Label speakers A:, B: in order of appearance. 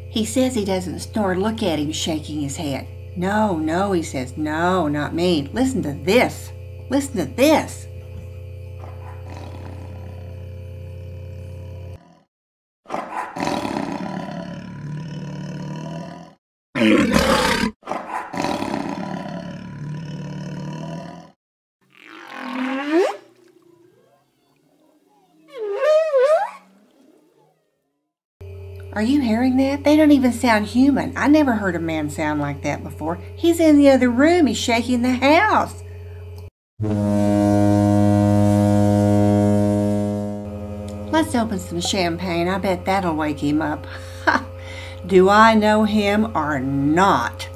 A: He says he doesn't snore. Look at him shaking his head. No, no, he says. No, not me. Listen to this. Listen to this. Are you hearing that? They don't even sound human. I never heard a man sound like that before. He's in the other room. He's shaking the house. Let's open some champagne. I bet that'll wake him up. Do I know him or not?